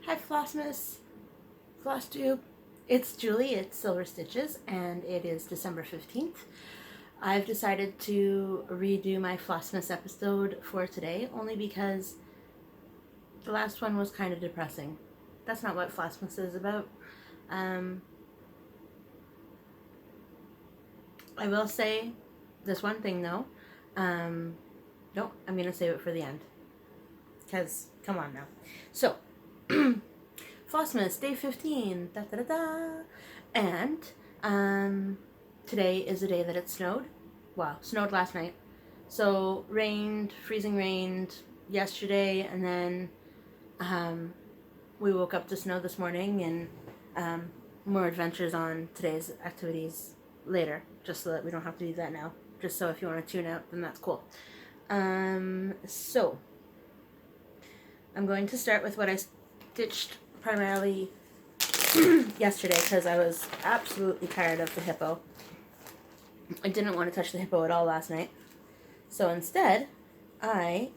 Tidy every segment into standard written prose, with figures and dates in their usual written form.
Hi Flossmas, Floss Tube. It's Julie, it's Silver Stitches, and it is December 15th. I've decided to redo my Flossmas episode for today, only because the last one was kind of depressing. That's not what Flossmas is about. I will say this one thing though. No, I'm going to save it for the end. Because, come on now. So, Flossmas, day 15, da da da da. And, today is the day that it snowed. Wow, snowed last night. So, rained, freezing rained yesterday, and then, we woke up to snow this morning, and, more adventures on today's activities later, just so that we don't have to do that now. Just so if you want to tune out, then that's cool. So, I'm going to start with what I stitched primarily yesterday because I was absolutely tired of the hippo. I didn't want to touch the hippo at all last night. So instead, I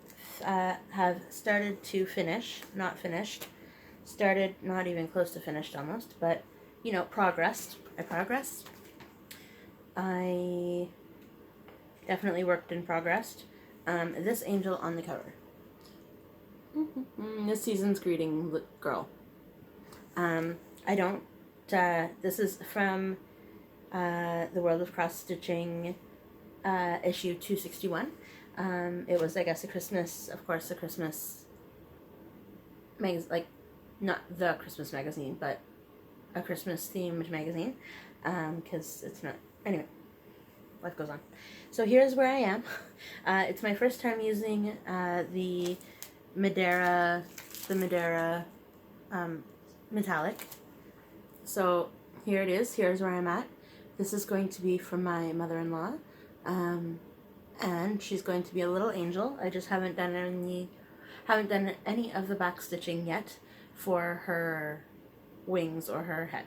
have started to finish, not finished, started not even close to finished almost, but, you know, progressed. I progressed. I definitely worked and progressed. This angel on the cover. This season's greeting girl. I don't, this is from the World of Cross Stitching issue 261. It was, I guess, a Christmas magazine, like, not the Christmas magazine, but a Christmas themed magazine, because it's not, anyway, life goes on. So here's where I am. It's my first time using the Madera Metallic. So here it is. Here's where I'm at. This is going to be from my mother-in-law, and she's going to be a little angel. I just haven't done any of the back stitching yet for her wings or her head.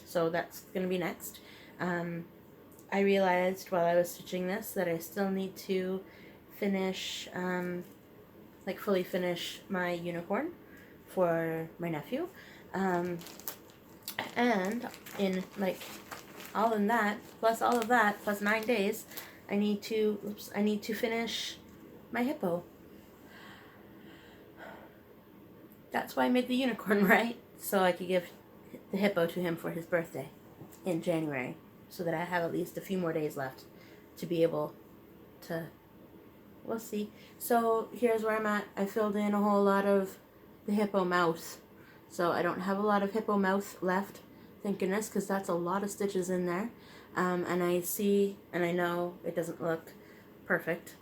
So that's going to be next. I realized while I was stitching this that I still need to finish, fully finish my unicorn for my nephew. And in, like, all of that, plus 9 days, I need to finish my hippo. That's why I made the unicorn, right? So I could give the hippo to him for his birthday in January, so that I have at least a few more days left to be able to, we'll see. So here's where I'm at. I filled in a whole lot of the Hippo Mouse. So I don't have a lot of Hippo Mouse left, thank goodness, because that's a lot of stitches in there. And I see, and I know it doesn't look perfect.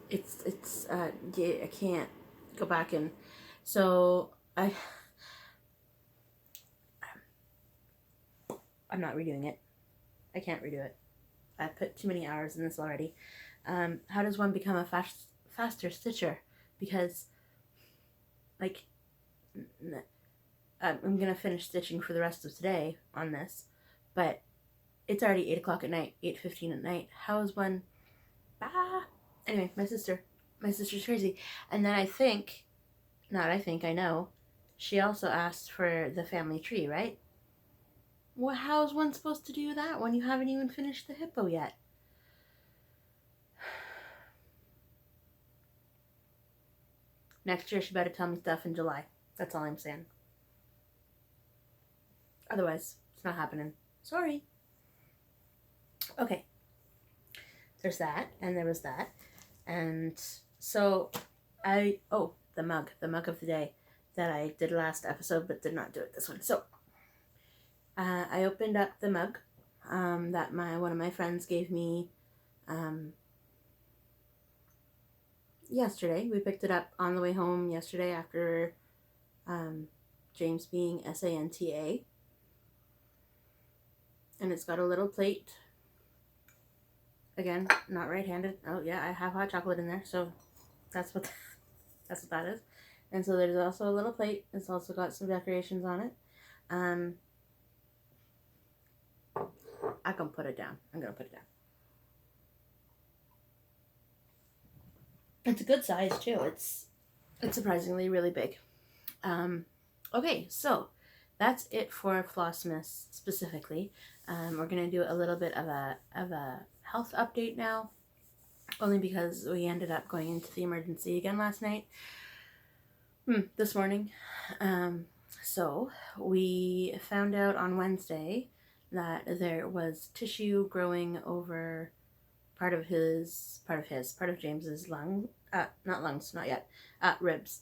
Yeah, I can't go back and, so I'm not redoing it. I can't redo it. I put too many hours in this already. How does one become a faster stitcher? Because, like, I'm going to finish stitching for the rest of today on this, but it's already 8 o'clock at night, 8:15 at night. How is one... Anyway, my sister's crazy. And then I know, she also asked for the family tree, right? Well, how is one supposed to do that when you haven't even finished the hippo yet? Next year, she better tell me stuff in July. That's all I'm saying. Otherwise, it's not happening. Sorry. Okay. There's that, and there was that. And so, the mug of the day that I did last episode, but did not do it this one. So, I opened up the mug that one of my friends gave me yesterday. We picked it up on the way home yesterday after James being SANTA. And it's got a little plate. Again, not right-handed. Oh yeah, I have hot chocolate in there, so that's what that is. And so there's also a little plate. It's also got some decorations on it. I can put it down. I'm gonna put it down. It's a good size too. It's surprisingly really big. Okay, so that's it for Flossmas specifically. We're gonna do a little bit of a health update now, only because we ended up going into the emergency again last night. This morning. So we found out on Wednesday that there was tissue growing over part of James's ribs.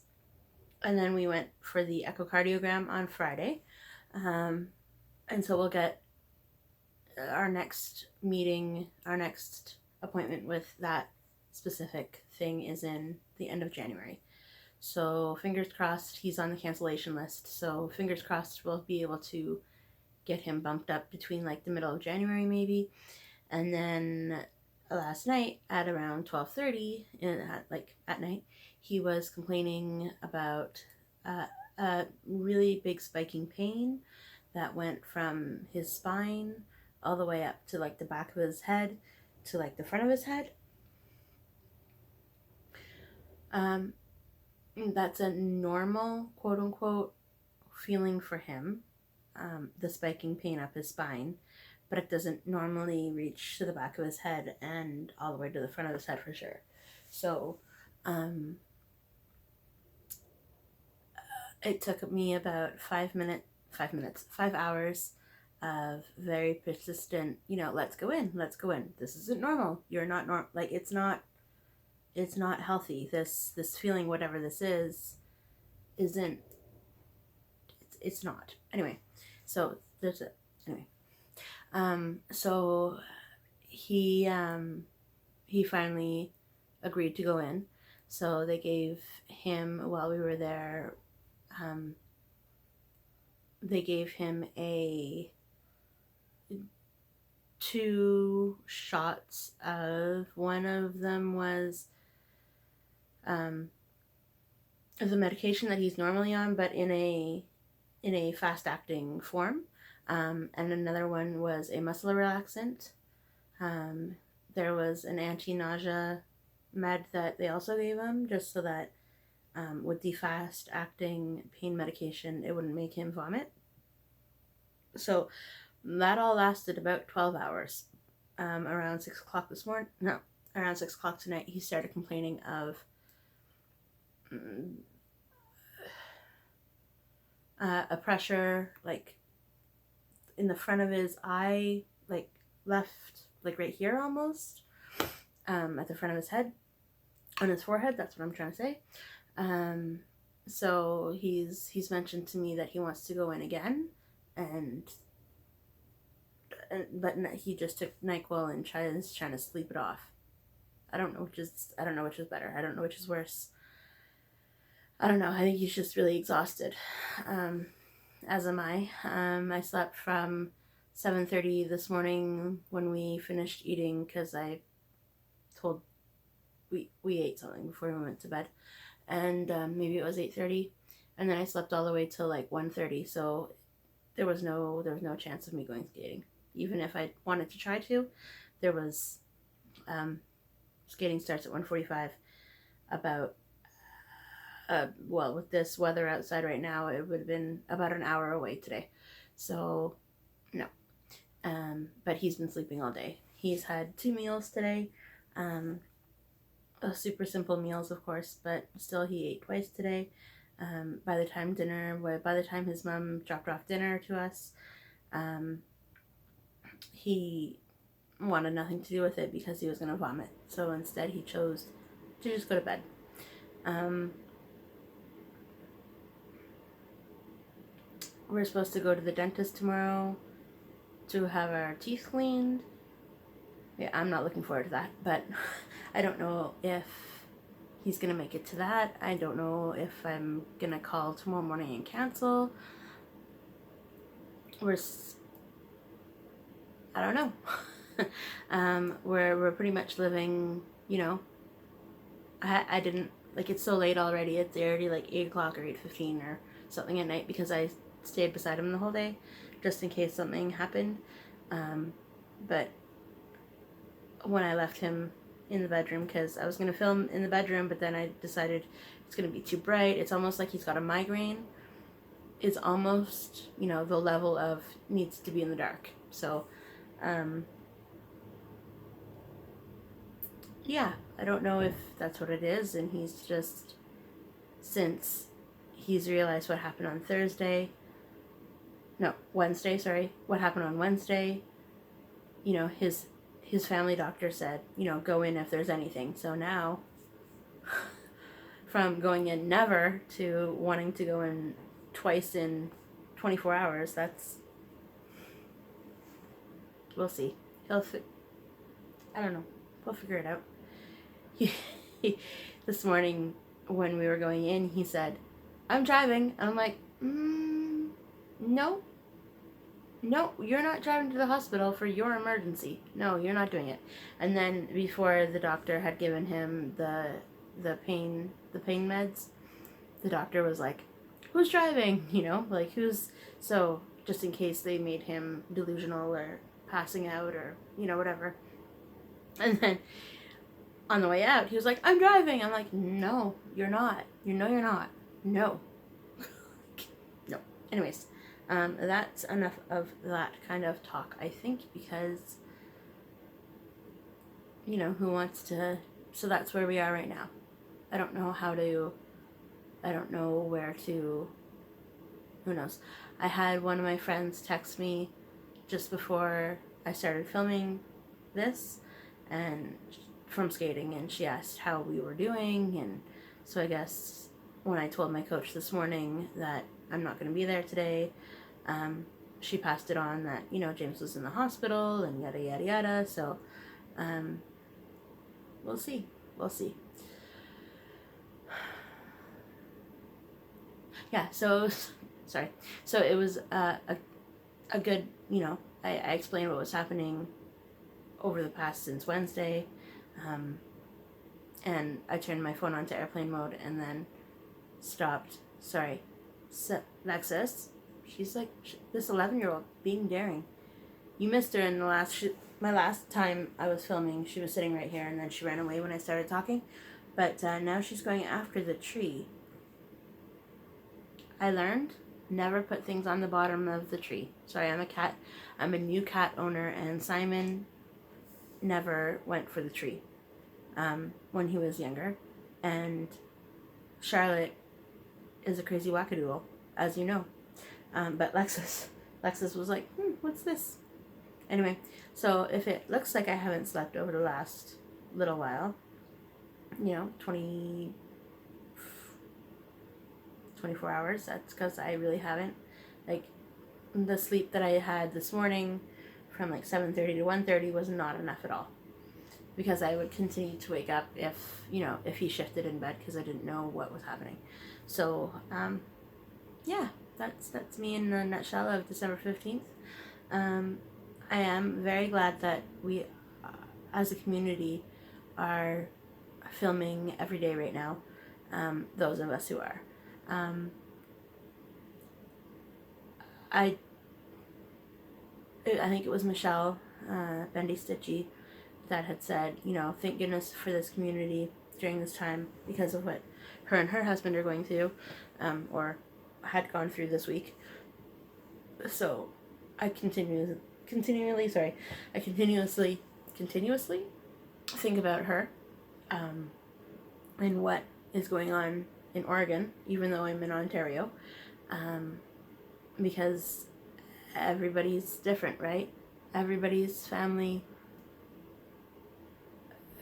And then we went for the echocardiogram on Friday. And so we'll get our next appointment with that specific thing is in the end of January. So fingers crossed he's on the cancellation list. So fingers crossed we'll be able to get him bumped up between like the middle of January maybe. And then last night at around 12:30 at night, he was complaining about a really big spiking pain that went from his spine all the way up to like the back of his head to like the front of his head. That's a normal, quote unquote, feeling for him, the spiking pain up his spine, but it doesn't normally reach to the back of his head and all the way to the front of his head for sure. So, it took me about 5 hours of very persistent, let's go in. This isn't normal. You're not normal. Like, it's not healthy. This feeling, whatever this is, isn't, it's not. Anyway, so there's it. Anyway, so he finally agreed to go in. So they gave him, while we were there, they gave him 2 shots of, one of them was the medication that he's normally on, but in a fast acting form, and another one was a muscle relaxant. There was an anti-nausea med that they also gave him, just so that with the fast acting pain medication it wouldn't make him vomit. So that all lasted about 12 hours. Around 6 o'clock around 6 o'clock tonight, he started complaining of a pressure like in the front of his eye, like left, like right here almost, at the front of his head, on his forehead. That's what I'm trying to say. So he's mentioned to me that he wants to go in again, but he just took NyQuil and is trying to sleep it off. I don't know which is better. I don't know which is worse. I don't know. I think he's just really exhausted. As am I. I slept from 7:30 this morning when we finished eating, because we ate something before we went to bed, and maybe it was 8:30, and then I slept all the way till like 1:30. So there was no chance of me going skating, even if I wanted to try to. There was skating starts at 1:45. About with this weather outside right now, it would have been about an hour away today. So no. But he's been sleeping all day. He's had 2 meals today. Super simple meals, of course, but still he ate twice today. By the time his mom dropped off dinner to us, he wanted nothing to do with it because he was going to vomit. So instead he chose to just go to bed. We're supposed to go to the dentist tomorrow to have our teeth cleaned. Yeah, I'm not looking forward to that, but I don't know if he's going to make it to that. I don't know if I'm going to call tomorrow morning and cancel. I don't know. We're pretty much living, I didn't, like, it's so late already. It's already like 8 o'clock or 8:15 or something at night, because I stayed beside him the whole day just in case something happened. But when I left him in the bedroom, because I was going to film in the bedroom, but then I decided It's going to be too bright. It's almost like he's got a migraine. It's almost, you know, the level of needs to be in the dark. So, yeah, I don't know if that's what it is. And he's just, since he's realized what happened on Wednesday, sorry, what happened on Wednesday, you know, his family doctor said, you know, go in if there's anything. So now, from going in never to wanting to go in twice in 24 hours, we'll see. I don't know. We'll figure it out. This morning when we were going in, he said, I'm driving. And I'm like, no, you're not driving to the hospital for your emergency. No, you're not doing it. And then before the doctor had given him the pain meds, the doctor was like, who's driving? You know, like so just in case they made him delusional or passing out or, you know, whatever. And then on the way out, he was like, I'm driving. I'm like, no, you're not. You're not. No. No. Anyways, that's enough of that kind of talk, I think, because, you know, who wants to, so that's where we are right now. I don't know where to, who knows. I had one of my friends text me just before I started filming this, and from skating, and she asked how we were doing, and so I guess when I told my coach this morning that I'm not going to be there today, she passed it on that, you know, James was in the hospital and yada yada yada, so we'll see. Yeah, so sorry. So it was a good, you know, I explained what was happening over the past since Wednesday, and I turned my phone onto airplane mode and then stopped. Sorry, Lexus. She's like this 11-year-old being daring. You missed her in my last time I was filming. She was sitting right here, and then she ran away when I started talking. But now she's going after the tree. I learned never put things on the bottom of the tree. Sorry, I'm a new cat owner, and Simon never went for the tree when he was younger. And Charlotte is a crazy wackadoodle, as you know. But Lexus was like, what's this? Anyway, so if it looks like I haven't slept over the last little while, you know, 24 hours, that's because I really haven't. Like, the sleep that I had this morning from like 7:30 to 1:30 was not enough at all, because I would continue to wake up if he shifted in bed, because I didn't know what was happening. So yeah, that's me in a nutshell of December 15th. I am very glad that we as a community are filming every day right now, those of us who are. I think it was Michelle Bendy Stitchy that had said, you know, thank goodness for this community during this time, because of what her and her husband are going through, or had gone through this week. So I continuously think about her, and what is going on in Oregon, even though I'm in Ontario, because everybody's different, right? Everybody's family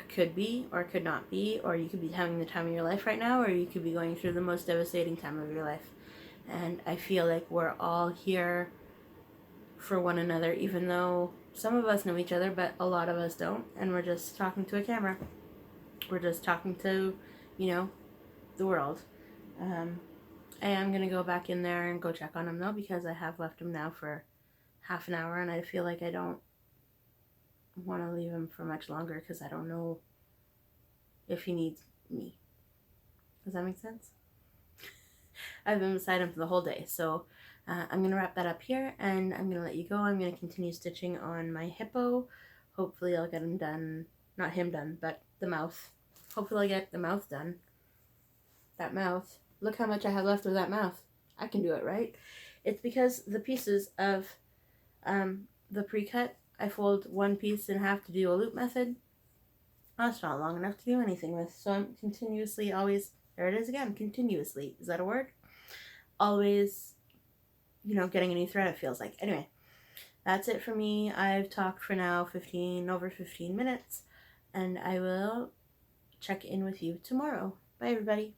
could be or could not be, or you could be having the time of your life right now, or you could be going through the most devastating time of your life. And I feel like we're all here for one another, even though some of us know each other, but a lot of us don't, and we're just talking to a camera. We're just talking to, you know, the world. I am going to go back in there and go check on him, though, because I have left him now for half an hour, and I feel like I don't want to leave him for much longer, because I don't know if he needs me. Does that make sense? I've been beside him for the whole day, so I'm going to wrap that up here, and I'm going to let you go. I'm going to continue stitching on my hippo. Hopefully I'll get him done, not him done, but the mouth. Hopefully I'll get the mouth done that mouth. Look how much I have left of that mouth. I can do it, right? It's because the pieces of the pre-cut, I fold one piece in half to do a loop method. That's not long enough to do anything with, so I'm continuously always, there it is again, continuously. Is that a word? Always, getting a new thread, it feels like. Anyway, that's it for me. I've talked for now over 15 minutes, and I will check in with you tomorrow. Bye, everybody.